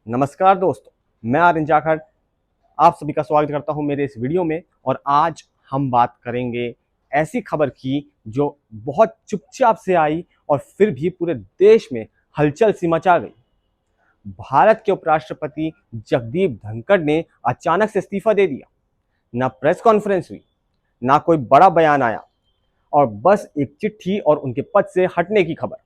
नमस्कार दोस्तों, मैं आर्यन जाखड़ आप सभी का स्वागत करता हूं मेरे इस वीडियो में। और आज हम बात करेंगे ऐसी खबर की जो बहुत चुपचाप से आई और फिर भी पूरे देश में हलचल सी मचा गई। भारत के उपराष्ट्रपति जगदीप धनखड़ ने अचानक से इस्तीफा दे दिया। ना प्रेस कॉन्फ्रेंस हुई, ना कोई बड़ा बयान आया और बस एक चिट्ठी और उनके पद से हटने की खबर।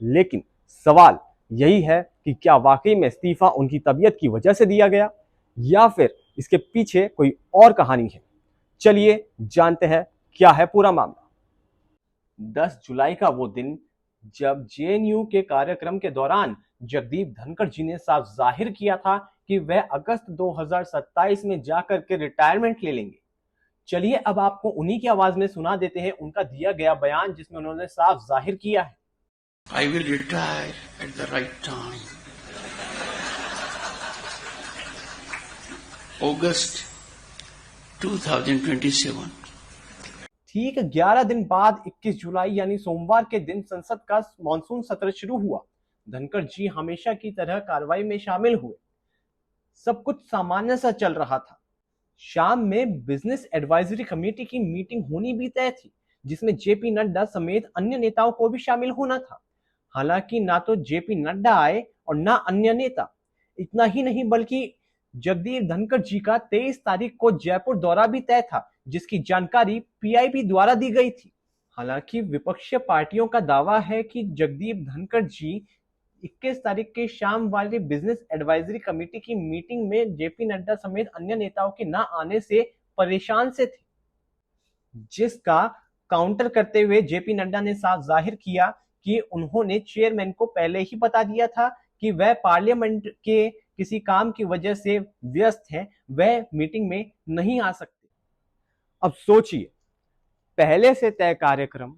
लेकिन सवाल यही है कि क्या वाकई में इस्तीफा उनकी तबीयत की वजह से दिया गया या फिर इसके पीछे कोई और कहानी है। चलिए जानते हैं क्या है पूरा मामला। 10 जुलाई का वो दिन जब जेएनयू के कार्यक्रम के दौरान जगदीप धनखड़ जी ने साफ जाहिर किया था कि वह अगस्त 2027 में जाकर के रिटायरमेंट ले लेंगे। चलिए अब आपको उन्हीं की आवाज में सुना देते हैं उनका दिया गया बयान, जिसमें उन्होंने साफ जाहिर किया है। I will retire at the right time. August 2027. ठीक 11 दिन बाद 21 जुलाई यानी सोमवार के दिन संसद का मॉनसून सत्र शुरू हुआ। धनखड़ जी हमेशा की तरह कार्रवाई में शामिल हुए। सब कुछ सामान्य सा चल रहा था। शाम में बिजनेस एडवाइजरी कमेटी की मीटिंग होनी भी तय थी, जिसमें जेपी नड्डा समेत अन्य नेताओं को भी शामिल होना था। हालांकि ना तो जेपी नड्डा आए और ना अन्य नेता। इतना ही नहीं बल्कि जगदीप धनखड़ जी का 23 तारीख को जयपुर दौरा भी तय था, जिसकी जानकारी पीआईबी द्वारा दी गई थी। हालांकि विपक्षी पार्टियों का दावा है कि जगदीप धनखड़ जी 21 तारीख के शाम वाली बिजनेस एडवाइजरी कमेटी की मीटिंग में जेपी नड्डा समेत अन्य नेताओं के न आने से परेशान से थे, जिसका काउंटर करते हुए जेपी नड्डा ने साफ जाहिर किया कि उन्होंने चेयरमैन को पहले ही बता दिया था कि वह पार्लियामेंट के किसी काम की वजह से व्यस्त हैं, वह मीटिंग में नहीं आ सकते। अब सोचिए, पहले से तय कार्यक्रम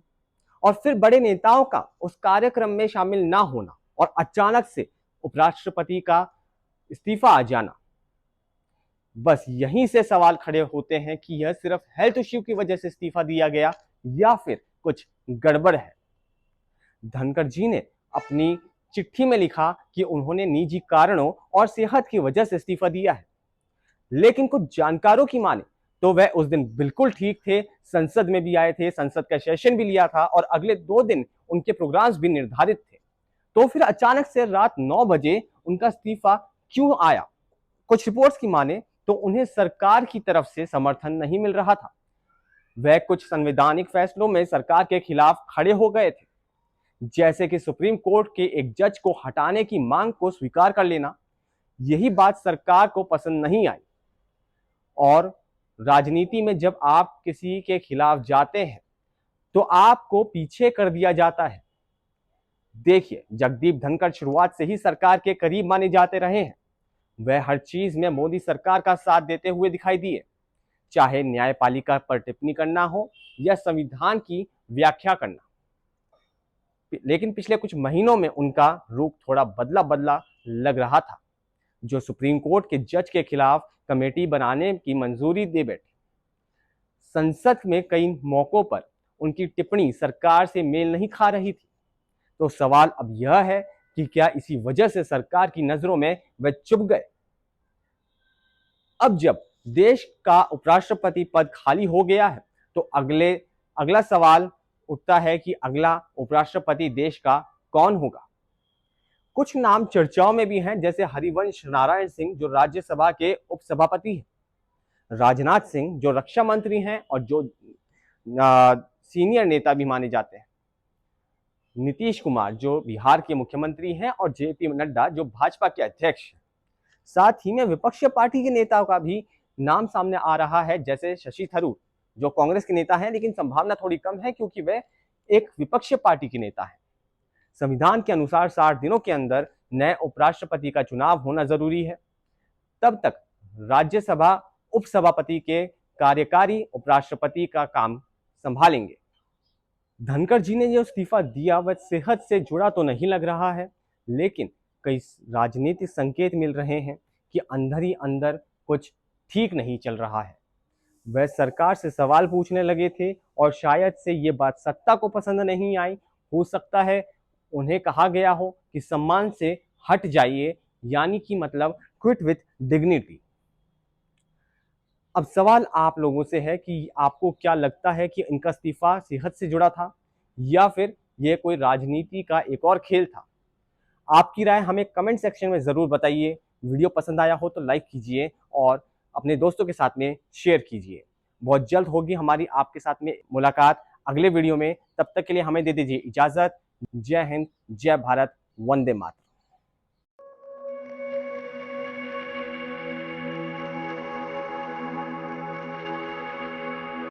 और फिर बड़े नेताओं का उस कार्यक्रम में शामिल ना होना और अचानक से उपराष्ट्रपति का इस्तीफा आ जाना। बस यहीं से सवाल खड़े होते हैं कि यह सिर्फ हेल्थ इश्यू की वजह से इस्तीफा दिया गया या फिर कुछ गड़बड़ है। धनखड़ जी ने अपनी चिट्ठी में लिखा कि उन्होंने निजी कारणों और सेहत की वजह से इस्तीफा दिया है, लेकिन कुछ जानकारों की माने तो वह उस दिन बिल्कुल ठीक थे, संसद में भी आए थे, संसद का सेशन भी लिया था और अगले 2 दिन उनके प्रोग्राम्स भी निर्धारित थे। तो फिर अचानक से रात 9 बजे उनका इस्तीफा क्यों आया? कुछ रिपोर्ट्स की माने तो उन्हें सरकार की तरफ से समर्थन नहीं मिल रहा था। वह कुछ संवैधानिक फैसलों में सरकार के खिलाफ खड़े हो गए थे, जैसे कि सुप्रीम कोर्ट के एक जज को हटाने की मांग को स्वीकार कर लेना। यही बात सरकार को पसंद नहीं आई। और राजनीति में जब आप किसी के खिलाफ जाते हैं तो आपको पीछे कर दिया जाता है। देखिए, जगदीप धनखड़ शुरुआत से ही सरकार के करीब माने जाते रहे हैं। वह हर चीज में मोदी सरकार का साथ देते हुए दिखाई दिए, चाहे न्यायपालिका पर टिप्पणी करना हो या संविधान की व्याख्या करना। लेकिन पिछले कुछ महीनों में उनका रुख थोड़ा बदला बदला लग रहा था। जो सुप्रीम कोर्ट के जज के खिलाफ कमेटी बनाने की मंजूरी दे बैठे, संसद में कई मौकों पर उनकी टिप्पणी सरकार से मेल नहीं खा रही थी। तो सवाल अब यह है कि क्या इसी वजह से सरकार की नजरों में वे चुप गए? अब जब देश का उपराष्ट्रपति पद खाली हो गया है तो अगला सवाल उठता है कि अगला उपराष्ट्रपति देश का कौन होगा। कुछ नाम चर्चाओं में भी हैं, जैसे हरिवंश नारायण सिंह जो राज्यसभा के उपसभापति हैं, राजनाथ सिंह जो रक्षा मंत्री हैं और जो सीनियर नेता भी माने जाते हैं, नीतीश कुमार जो बिहार के मुख्यमंत्री हैं और जेपी नड्डा जो भाजपा के अध्यक्ष हैं। साथ ही में विपक्षी पार्टी के नेताओं का भी नाम सामने आ रहा है, जैसे शशि थरूर जो कांग्रेस के नेता हैं, लेकिन संभावना थोड़ी कम है क्योंकि वे एक विपक्षी पार्टी के नेता हैं। संविधान के अनुसार 60 दिनों के अंदर नए उपराष्ट्रपति का चुनाव होना जरूरी है। तब तक राज्यसभा उपसभापति के कार्यकारी उपराष्ट्रपति का काम संभालेंगे। धनखड़ जी ने जो इस्तीफा दिया वह सेहत से जुड़ा तो नहीं लग रहा है, लेकिन कई राजनीतिक संकेत मिल रहे हैं कि अंदर ही अंदर कुछ ठीक नहीं चल रहा है। वह सरकार से सवाल पूछने लगे थे और शायद से ये बात सत्ता को पसंद नहीं आई। हो सकता है उन्हें कहा गया हो कि सम्मान से हट जाइए यानी कि मतलब क्विट विथ डिग्निटी। अब सवाल आप लोगों से है कि आपको क्या लगता है कि इनका इस्तीफा सेहत से जुड़ा था या फिर यह कोई राजनीति का एक और खेल था? आपकी राय हमें कमेंट सेक्शन में जरूर बताइए। वीडियो पसंद आया हो तो लाइक कीजिए और अपने दोस्तों के साथ में शेयर कीजिए। बहुत जल्द होगी हमारी आपके साथ में मुलाकात अगले वीडियो में। तब तक के लिए हमें दे दीजिए इजाजत। जय हिंद, जय भारत, वंदे मातरम।